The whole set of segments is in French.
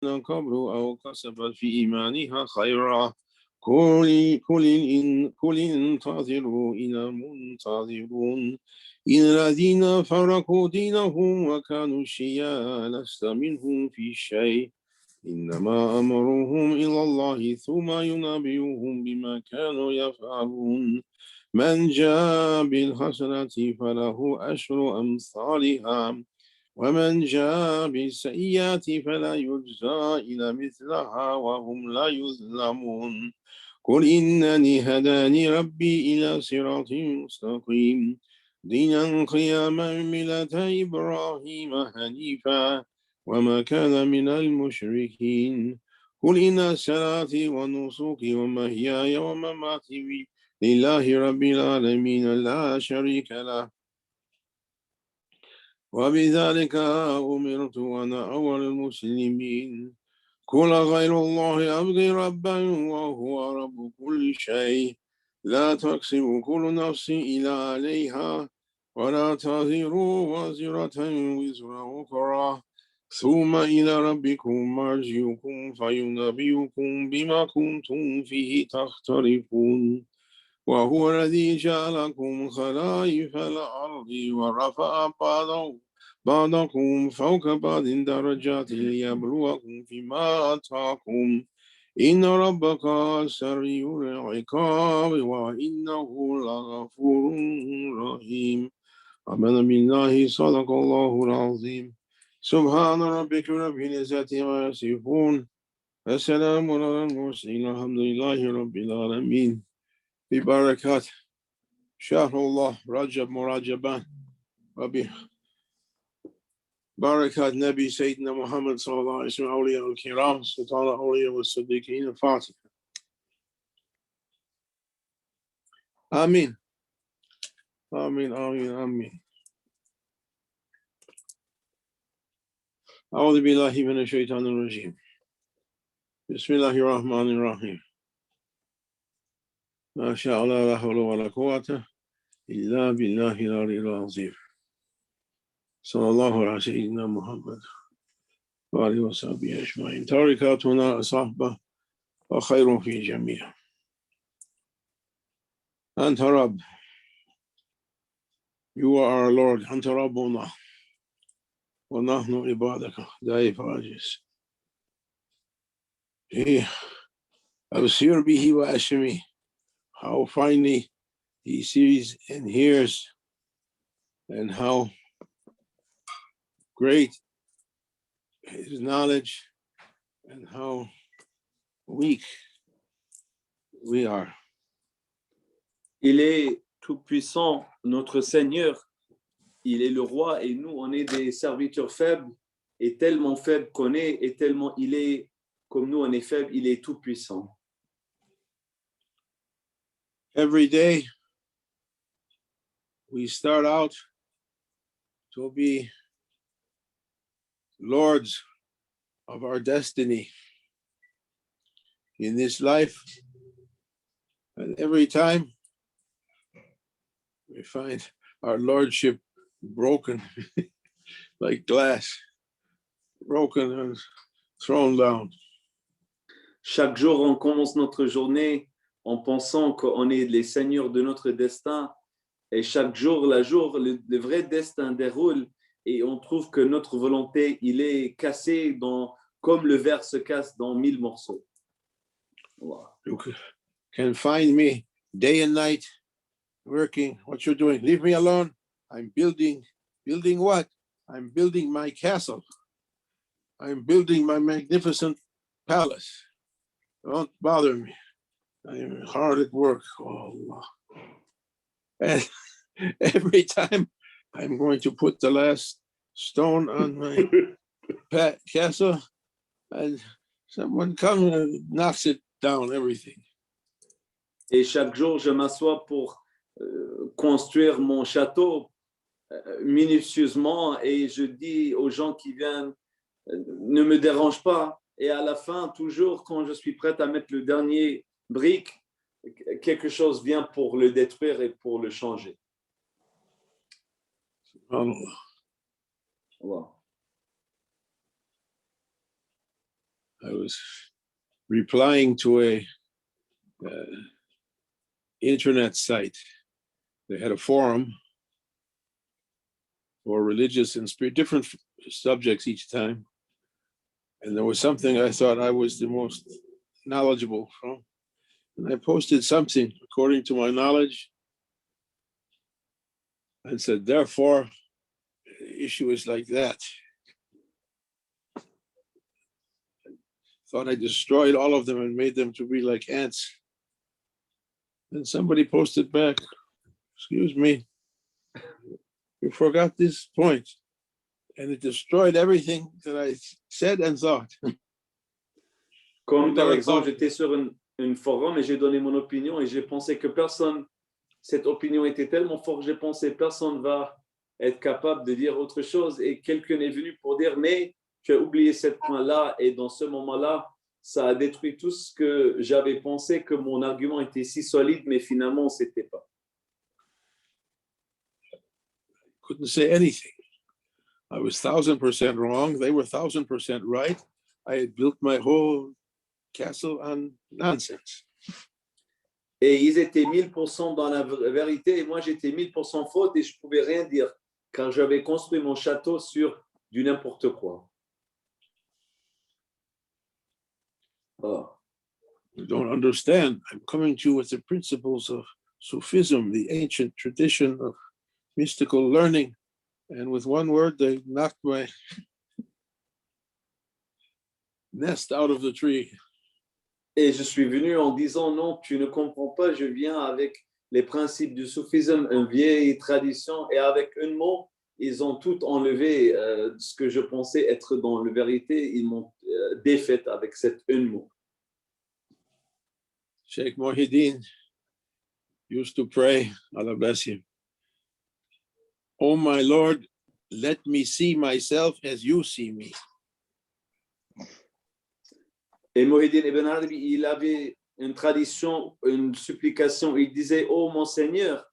قبل أو كسبت في إيمانها خيرا قل انتظروا إنا منتظرون إن الذين فرقوا دينهم وكانوا شيعا لست منهم في شيء إنما أمرهم إلى الله ثم ينبئهم بما كانوا يفعلون من جاء بالحسنة فله أشر أمثالها ومن جاء بالسيئات فلا يجزى إلا مثلها وهم لا يظلمون قل إنني هداني ربي إلى صراط مستقيم دينا قياما ملة إبراهيم حنيفا وما كان من المشركين قل إن صلاتي ونسكي ومحياي ومماتي لله رب العالمين لا شريك له وبذلك أمرت وأنا أول المسلمين قل غير الله أبغي ربا وهو رب كل شيء لا تكسب كل نفس إلا عليها ولا تزر وازرة وزر أخرى ثم إلى ربكم مرجعكم فينبئكم بما كنتم فيه تختلفون وهو الذي جعلكم خلائف الأرض ورفع بعضكم فوق بعض درجات ليبلوكم فيما آتاكم إن ربك سريع العقاب وإنه لغفور رحيم آمن بالله صدق الله العظيم سبحان ربك رب العزة عما يصفون وسلام على المرسلين الحمد لله رب العالمين ببركات شهر الله رجب مرجبان وببركات نبي سيدنا محمد صلى الله عليه وسلم أولياء الكرام سلطان الأولياء والصديقين الفاتحة آمين آمين آمين آمين أعوذ بالله من الشيطان الرجيم بسم الله الرحمن الرحيم ما شاء الله لا حول ولا قوة إلا بالله العلي العظيم صلى الله على سيدنا محمد وآله وصحبه أجمعين تركاتنا صحبة وخير في جميع أنت رب You are our Lord أنت ربنا ونحن عبادك ضعيف عاجز أبصر به وأسمع how finely he sees and hears and how great his knowledge and how weak we are. Il est tout-puissant, notre Seigneur. Il est le roi et nous, on est des serviteurs faibles et tellement faibles qu'on est et tellement il est, comme nous, on est faibles, il est tout-puissant. Every day we start out to be lords of our destiny in this life, and every time we find our lordship broken like glass, broken and thrown down. Chaque jour, on commence notre journée en pensant qu'on est les seigneurs de notre destin. Et chaque jour, le vrai destin déroule et on trouve que notre volonté, il est cassé comme le verre se casse dans 1000 morceaux. Wow. You can find me day and night working. What you're doing? Leave me alone. I'm building what? I'm building my castle. I'm building my magnificent palace. Don't bother me. I'm hard at work. Oh, Allah. And every time I'm going to put the last stone on my castle, and someone comes and knocks it down, everything. Et chaque jour, je m'assois pour construire mon château minutieusement et je dis aux gens qui viennent, ne me dérange pas. Et à la fin, toujours, quand je suis prête à mettre le dernier brique, quelque chose vient pour le détruire et pour le changer. Allah. Wow. I was replying to a internet site. They had a forum for religious and different subjects each time. And there was something I thought I was the most knowledgeable from. And I posted something according to my knowledge and said, therefore, the issue is like that. Thought I destroyed all of them and made them to be like ants. Then somebody posted back, excuse me, you forgot this point. And it destroyed everything that I said and thought. Comme par exemple, j'étais sur une forum et j'ai donné mon opinion et j'ai pensé que personne, cette opinion était tellement forte, j'ai pensé personne va être capable de dire autre chose et quelqu'un est venu pour dire mais tu as oublié ce point-là et dans ce moment-là, ça a détruit tout ce que j'avais pensé que mon argument était si solide mais finalement c'était pas. Couldn't say anything. I was 1000% wrong. They were 1000% right. I had built my whole castle on nonsense. Et ils étaient 1000% dans la vérité et moi j'étais 1000% faute et je pouvais rien dire car j'avais construit mon château sur du n'importe quoi. Oh. You don't understand. I'm coming to you with the principles of Sufism, the ancient tradition of mystical learning. And with one word, they knocked my nest out of the tree. Et je suis venu en disant non, tu ne comprends pas, je viens avec les principes du soufisme, une vieille tradition, et avec un mot, ils ont tout enlevé ce que je pensais être dans la vérité, ils m'ont défaite avec cet un mot. Sheikh Muhyiddin used to pray, Allah bless him, oh my Lord, let me see myself as you see me. Et Muhyiddin Ibn Arabi, il avait une tradition, une supplication, il disait, oh mon Seigneur,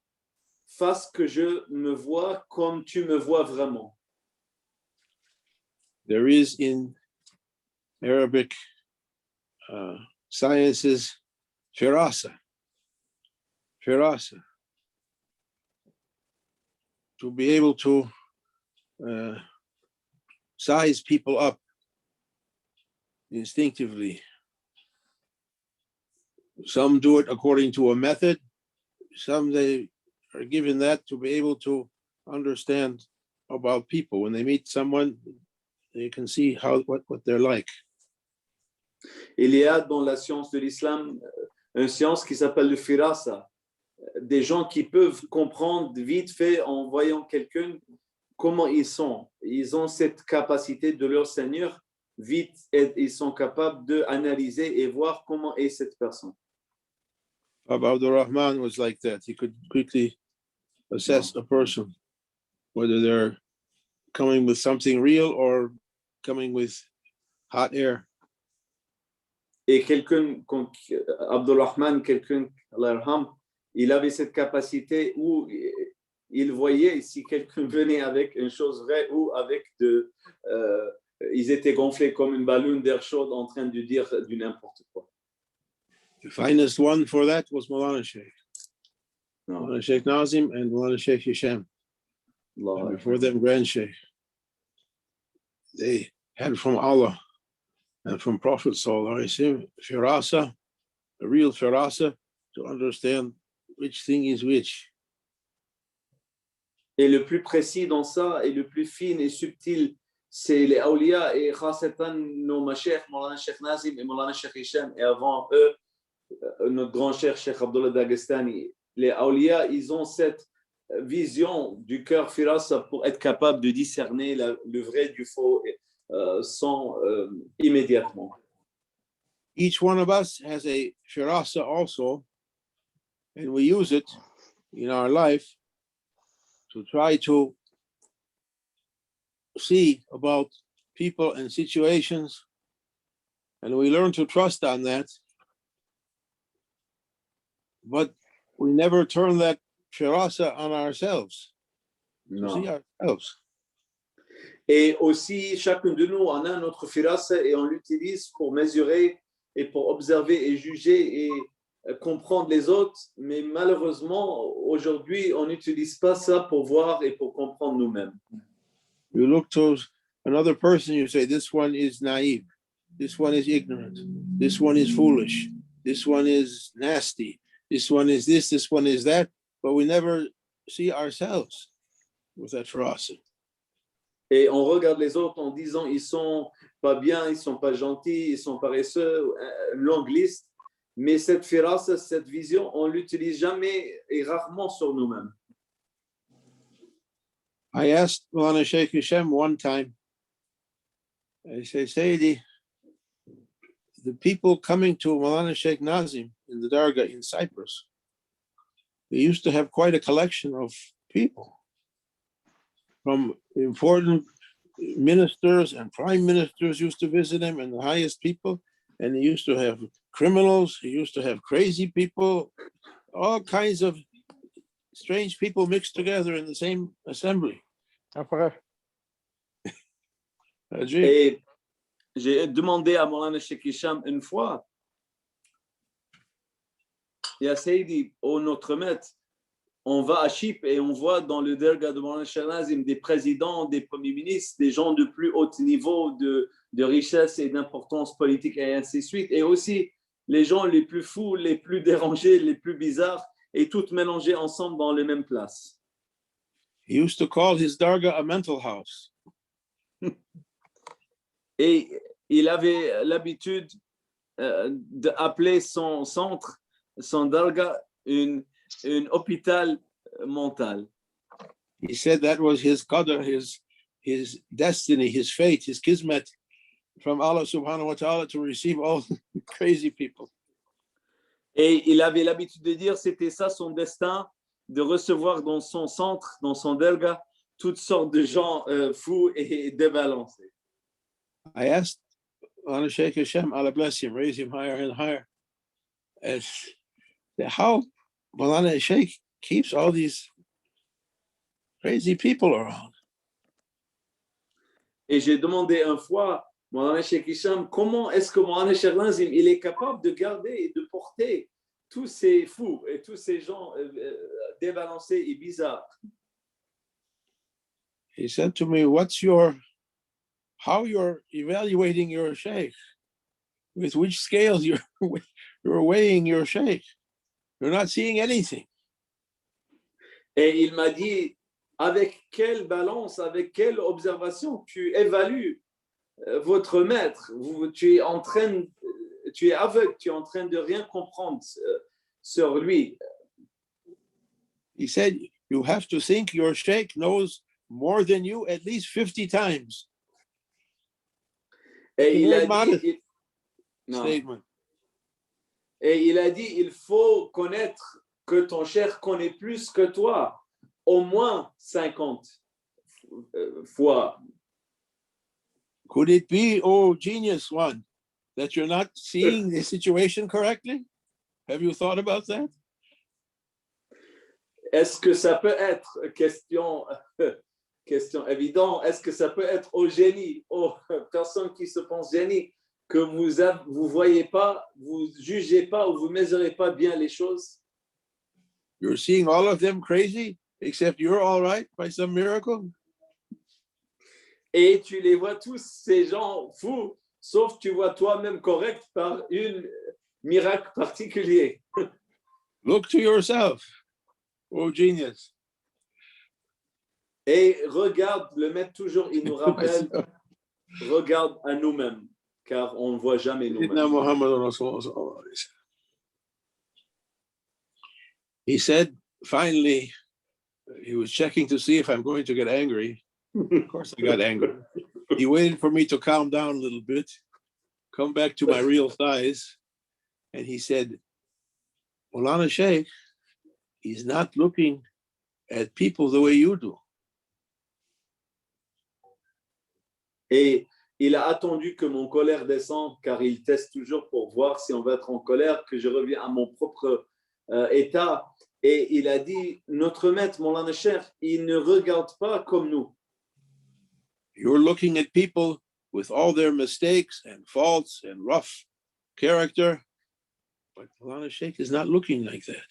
fasse que je me vois comme tu me vois vraiment. There is in Arabic sciences, firasa. To be able to size people up instinctively. Some do it according to a method. Some they are given that to be able to understand about people. When they meet someone, they can see what they're like. Il y a dans la science de l'islam une science qui s'appelle le firasa. Des gens qui peuvent comprendre vite fait en voyant quelqu'un comment ils sont. Ils ont cette capacité de leur Seigneur vite et ils sont capables d'analyser et voir comment est cette personne. Baba Abdul Rahman was like that. He could quickly assess a person, whether they're coming with something real or coming with hot air. Et quelqu'un, Abdul Rahman, quelqu'un, il avait cette capacité où il voyait si quelqu'un venait avec une chose vraie ou avec ils étaient gonflés comme une ballon d'air chaud en train de dire du n'importe quoi. The finest one for that was Maulana Sheikh. Maulana Sheikh Nazim and Maulana Sheikh Hisham. And before them, Grand Sheikh. They had from Allah and from Prophet Sallallahu Alaihi Wasallam firasa, a real firasa, to understand which thing is which. Et le plus précis dans ça et le plus fin et subtil, c'est les awliya et khasatan nos mashayikh, Maulana Sheikh Nazim et Maulana Sheikh Hisham, et avant eux, notre grand cher Sheikh Abdullah Dagestani. Les awliya, ils ont cette vision du cœur firasa pour être capable de discerner le vrai du faux sans immédiatement. Each one of us has a firasa also, and we use it in our life to try to see about people and situations, and we learn to trust on that, but we never turn that firasa on ourselves, to see ourselves. Et aussi, chacun de nous en a notre firasa et on l'utilise pour mesurer et pour observer et juger et comprendre les autres. Mais malheureusement, aujourd'hui, on n'utilise pas ça pour voir et pour comprendre nous-mêmes. You look to another person, you say, this one is naive, this one is ignorant, this one is foolish, this one is nasty, this one is this one is that, but we never see ourselves with that ferocity. Et on regarde les autres en disant ils sont pas bien, ils sont pas gentils, ils sont paresseux, longue liste. Mais cette firasa, cette vision, on l'utilise jamais et rarement sur nous-mêmes. I asked Maulana Sheikh Hashem one time, I say, Sayyidi, the people coming to Maulana Sheikh Nazim in the Dargah in Cyprus, they used to have quite a collection of people, from important ministers and prime ministers used to visit him, and the highest people, and he used to have criminals, he used to have crazy people, all kinds of strange people mixed together in the same assembly. Ajib. Et j'ai demandé à Maulana Sheikh Hisham une fois, et à Sayyidi, oh notre maître, on va à Chypre et on voit dans le derga de Maulana Sheikh Nazim des présidents, des premiers ministres, des gens de plus haut niveau de richesse et d'importance politique et ainsi de suite. Et aussi les gens les plus fous, les plus dérangés, les plus bizarres, et toutes mélangées ensemble dans les mêmes places. He used to call his dargah a mental house. Et il avait l'habitude d'appeler son centre, son darga, un hôpital mental. He said that was his qadr, his destiny, his fate, his kismet from Allah subhanahu wa ta'ala to receive all crazy people. Et il avait l'habitude de dire c'était ça son destin, de recevoir dans son centre, dans son darga, toutes sortes de gens fous et débalancés. I asked Maulana Sheikh Hashem, Allah bless him, raise him higher and higher, as how Maulana Sheikh keeps all these crazy people around. Et j'ai demandé une fois, Maulana Sheikh Hisham, comment est-ce que Maulana Sheikh Nazim, il est capable de garder et de porter tous ces fous et tous ces gens débalancés et bizarres? He said to me, how you're evaluating your sheikh, with which scales you're weighing your sheikh. You're not seeing anything. Et il m'a dit, avec quelle balance, avec quelle observation tu évalues votre maître? Tu es aveugle, tu es en train de rien comprendre sur lui. He said, you have to think your sheikh knows more than you at least 50 times. Et il a Statement. Et il a dit, il faut connaître que ton cher connaît plus que toi, au moins 50 fois. Could it be, oh genius one, that you're not seeing the situation correctly? Have you thought about that? Est-ce que ça peut être, question évidente, est-ce que ça peut être au génie, aux personnes qui se pensent génie, que vous voyez pas, vous jugez pas ou vous mesurez pas bien les choses? You're seeing all of them crazy, except you're all right by some miracle? Et tu les vois tous, ces gens fous, sauf tu vois toi-même correct par un miracle particulier. Look to yourself, oh genius. Et regarde, le maître toujours, il nous rappelle, regarde à nous-mêmes, car on ne voit jamais nous-mêmes. He said, finally, he was checking to see if I'm going to get angry. Of course, I got angry. He waited for me to calm down a little bit, come back to my real size. And he said, Maulana Sheikh, he's not looking at people the way you do. Et il a attendu que mon colère descende, car il teste toujours pour voir si on va être en colère, que je reviens à mon propre état. Et il a dit, notre maître, Maulana Sheikh, il ne regarde pas comme nous. You're looking at people with all their mistakes and faults and rough character, but Maulana Sheikh is not looking like that.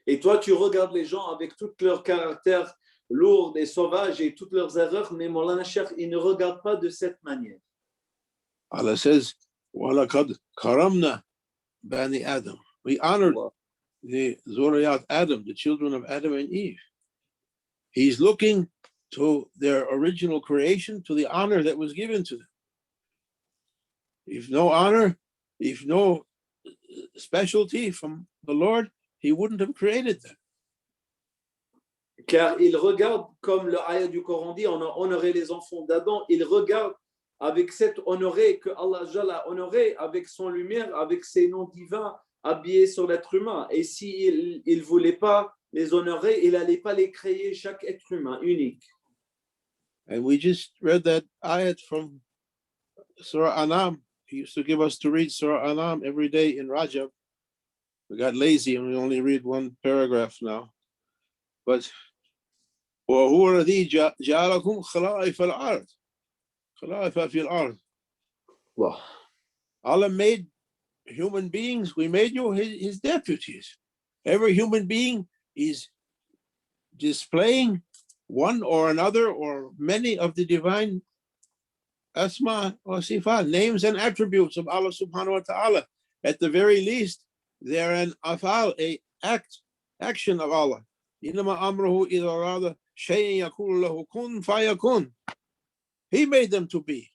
Et toi, tu regardes les gens avec tout leur caractère lourd et sauvage et toutes leurs erreurs, mais Maulana Cheikh, il ne regarde pas de cette manière. Allah says, وَلَقَدْ كَرَمْنَا بَنِي Adam. We honored the Zuriyat Adam, the children of Adam and Eve. He's looking to their original creation, to the honor that was given to them. If no honor, if no specialty from the Lord, he wouldn't have created them. Car il regarde, comme le ayat du Coran dit, on a honoré les enfants d'Adam, il regarde avec cette honoré que Allah a honoré, avec son lumière, avec ses noms divins habillés sur l'être humain. Et s'il ne voulait pas les honorer, il n'allait pas les créer, chaque être humain, unique. And we just read that ayat from Surah Anam. He used to give us to read Surah Anam every day in Rajab. We got lazy and we only read one paragraph now. But وَهُوَ الَّذِي جَعَلَكُمْ خَلَائِفَ الْأَرْضِ خَلَائِفَ فِي الْأَرْضِ. Wow. Allah made human beings, we made you his deputies. Every human being is displaying one or another or many of the divine asma or sifat, names and attributes of Allah subhanahu wa ta'ala. At the very least, they're an afal, a action of Allah. إِنَّمَا أَمْرُهُ إِذَا أَرَادَ شَيْءًا يَقُولُ لَهُ كُن فَيَكُن. He made them to be.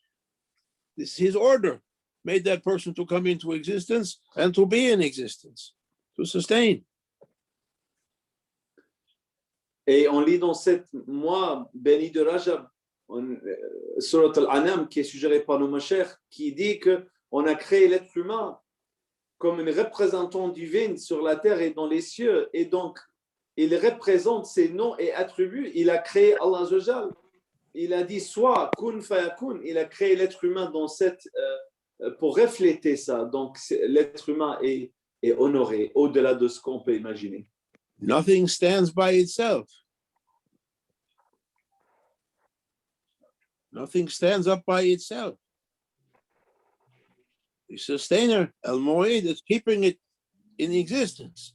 This is his order. Made that person to come into existence and to be in existence, to sustain. Et on lit dans cette mois béni de Rajab, Surat Al-Anam, qui est suggéré par le Mashiach, qui dit qu'on a créé l'être humain comme une représentant divine sur la terre et dans les cieux, et donc il représente ses noms et attributs. Il a créé Allah Azza wa Jal. Il a dit soit kun fayakun. Il a créé l'être humain dans cette pour refléter ça. Donc l'être humain est honoré au-delà de ce qu'on peut imaginer. Nothing stands by itself. Nothing stands up by itself. The sustainer, Al-Mu'id, is keeping it in existence.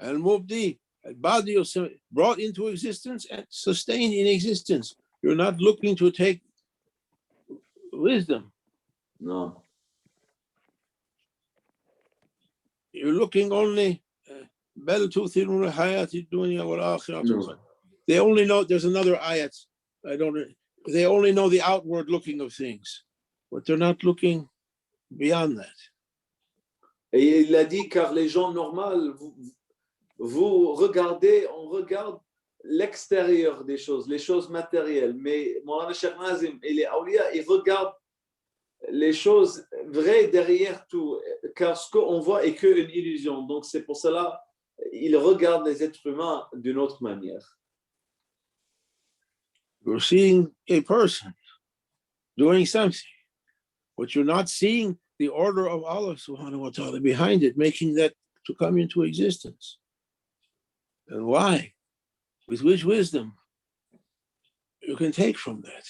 Al-Mubdi, Al-Badi, brought into existence and sustained in existence. You're not looking to take wisdom. No. You're looking only, بَلْ تُؤْثِرُونَ الْحَيَاةَ الدُّنْيَا وَالْآخِرَةَ. They only know, there's another ayat, they only know the outward looking of things, but they're not looking beyond that. Et il a dit, car les gens normaux, vous regardez, on regarde l'extérieur des choses, les choses matérielles. Mais Maulana Cheikh Nazim et les awliya, ils regardent les choses vraies derrière tout, car ce qu'on voit est qu'une illusion. Donc c'est pour cela ils regardent les êtres humains d'une autre manière. You're seeing a person doing something, but you're not seeing the order of Allah subhanahu wa ta'ala behind it, making that to come into existence. And why? With which wisdom you can take from that.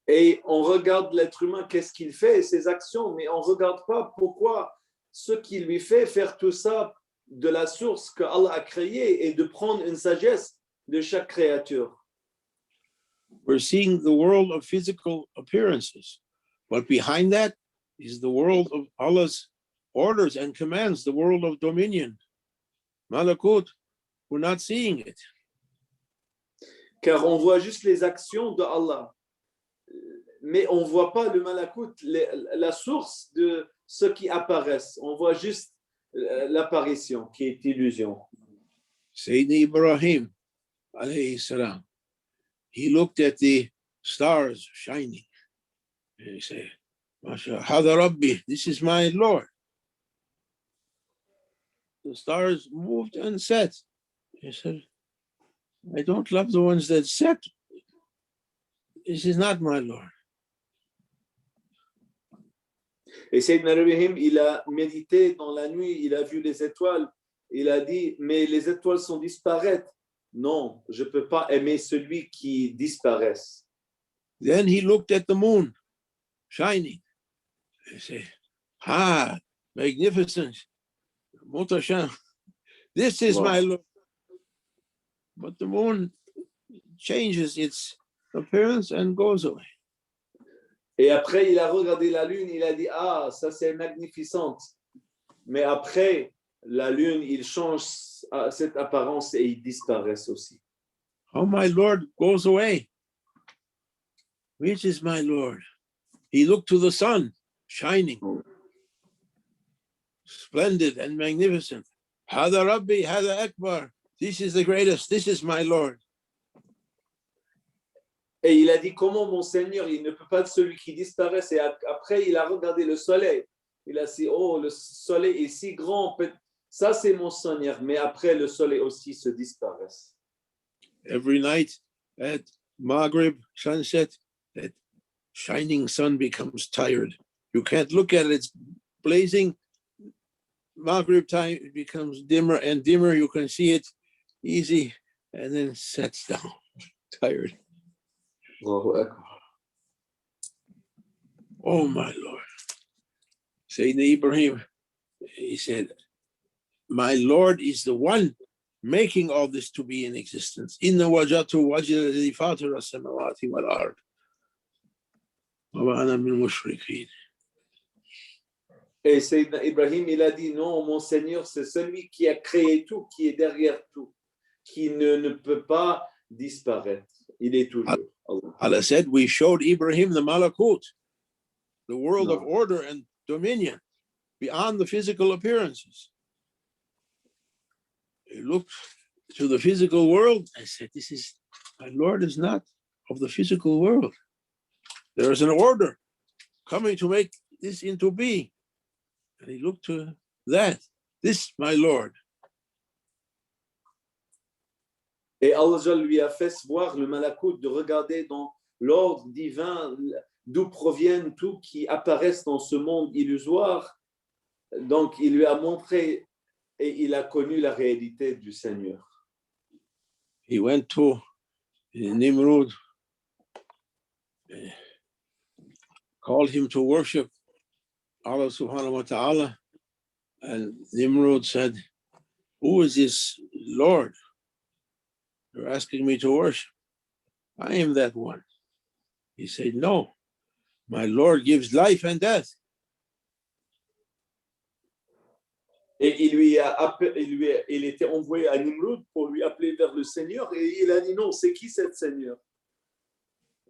Et on regarde l'être humain, qu'est-ce qu'il fait, ses actions, mais on ne regarde pas pourquoi ce qui lui fait faire tout ça de la source que Allah a créée et de prendre une sagesse de chaque créature. We're seeing the world of physical appearances, but behind that is the world of Allah's orders and commands, the world of dominion. Malakut, we're not seeing it. Car on voit juste les actions de Allah, mais on ne voit pas le malakut, la source de ce qui apparaissent. On voit juste l'apparition qui est illusion. Sayyidina Ibrahim, alayhi salam, he looked at the stars shining. And he said, Masha, Hada Rabbi, this is my Lord. The stars moved and set. He said, I don't love the ones that set. This is not my Lord. Et Sayyidina Ibrahim, il a médité dans la nuit, il a vu les étoiles, il a dit, mais les étoiles sont disparaître. non, je ne peux pas aimer celui qui disparaisse. Then he looked at the moon shining. He said, ah, magnificent. Mutashan, this is my Lord. But the moon changes its appearance and goes away. Et après, il a regardé la lune, il a dit, ah, ça c'est magnificente. Mais après, la lune, il change cette apparence et il disparaît aussi. Oh, my Lord goes away. Which is my Lord? He looked to the sun, shining, splendid and magnificent. Hada Rabbi, Hada Akbar. This is the greatest. This is my Lord. Et il a dit, comment mon Seigneur, il ne peut pas être celui qui disparaît. Et après, il a regardé le soleil. Il a dit, oh, le soleil est si grand. Ça, c'est mon Seigneur. Mais après, le soleil aussi se disparaît. Every night at Maghrib, sunset, that shining sun becomes tired. You can't look at it. It's blazing. Maghrib time, it becomes dimmer and dimmer. You can see it easy and then sets down, tired. Oh, my Lord. Sayyidina Ibrahim, he said, my Lord is the one making all this to be in existence. Inna wajatu wajha alladhi fatara as-samawati wal ard. Wa ma ana min mushrikeen. Et Sayyidina Ibrahim, il a dit, non, mon Seigneur, c'est celui qui a créé tout, qui est derrière tout, qui ne peut pas disparaître. Il est toujours. Allah said, we showed Ibrahim the malakut, the world of order and dominion, beyond the physical appearances. He looked to the physical world and said, this is, my Lord is not of the physical world. There is an order coming to make this into being. And he looked to that. This, my Lord. Et Allah lui a fait voir le malakout, de regarder dans l'ordre divin d'où proviennent tout qui apparaissent dans ce monde illusoire. Donc, il lui a montré et il a connu la réalité du Seigneur. He went to Nimrod, called him to worship Allah subhanahu wa ta'ala. And Nimrod said, who is this Lord you're asking me to worship? I am that one. He said, no, my Lord gives life and death. Et il était envoyé à Nimrod pour lui appeler vers le Seigneur. Et il a dit, non, c'est qui cet Seigneur?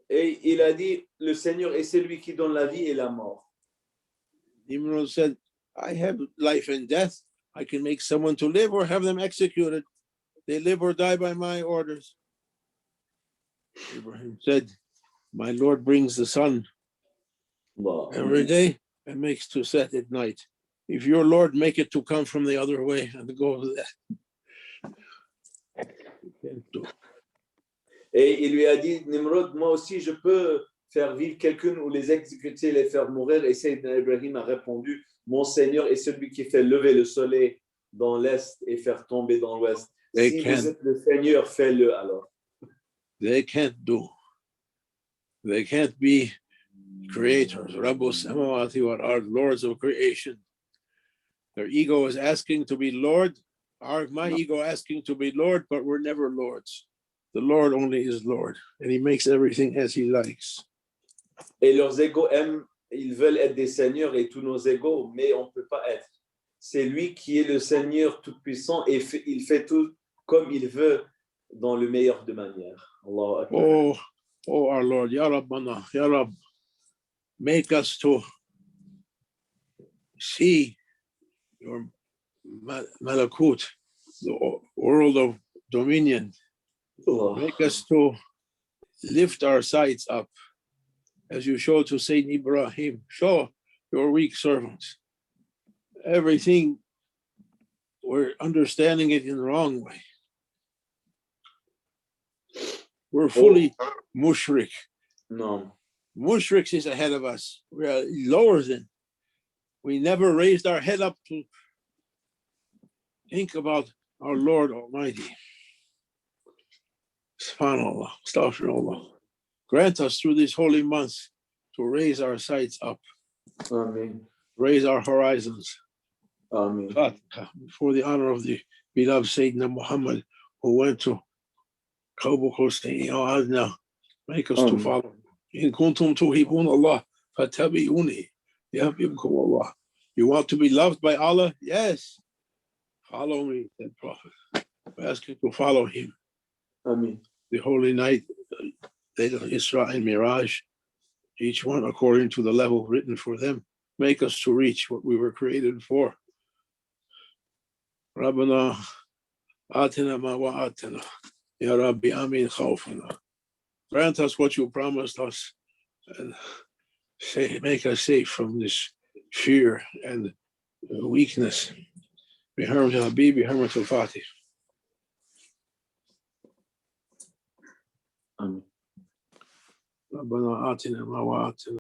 Et il a dit, le Seigneur est celui qui donne la vie et la mort. Nimrod said, I have life and death. I can make someone to live or have them executed. They live or die by my orders. Ibrahim said, my Lord brings the sun every day and makes to set at night. If your Lord make it to come from the other way and go over that. Et il lui a dit, Nimrod, moi aussi je peux faire vivre quelqu'un ou les exécuter, les faire mourir. Et Sayyidina Ibrahim a répondu, mon Seigneur est celui qui fait lever le soleil dans l'est et faire tomber dans l'ouest. Si vous êtes le Seigneur, fais-le alors. They can't do. They can't be creators. Rabbus Samawati wal Ard, lords of creation. Their ego is asking to be Lord. My ego asking to be Lord, but we're never lords. The Lord only is Lord, and He makes everything as He likes. Et leurs égos aiment, ils veulent être des seigneurs et tous nos égos, mais on ne peut pas être. C'est lui qui est le Seigneur tout-puissant et il fait tout comme il veut dans le meilleur de manière. Oh, our Lord, Ya Rabbana, Ya Rabb, make us to see your malakut, the world of dominion. Make us to lift our sights up, as you showed to Saint Ibrahim. Show your weak servants. Everything, we're understanding it in the wrong way. We're fully mushrik. No. Mushriks is ahead of us. We are lower than. We never raised our head up to think about our Lord Almighty. Subhanallah, astaghfirullah. Grant us through these holy months to raise our sights up, Amen. raise our horizons. Amen. Fatiha, for the honor of the beloved Sayyidina Muhammad, who went to Qabu Hussein Adna, make us to Amen. follow. In kuntum tuhibun Allah, fatabi'uni, yahbibkum Allah. You want to be loved by Allah? Yes. Follow me, said Prophet. I ask you to follow him. Amen. The holy night, Laylatul Isra and Miraj, each one according to the level written for them. Make us to reach what we were created for. Rabbana atina ma wa'atana. Ya Rabbi amin khawfana. Grant us what you promised us and make us safe from this fear and weakness. بحرمة الحبيب بحرمة الفاتح. Amen. ربنا آتنا ما وعدتنا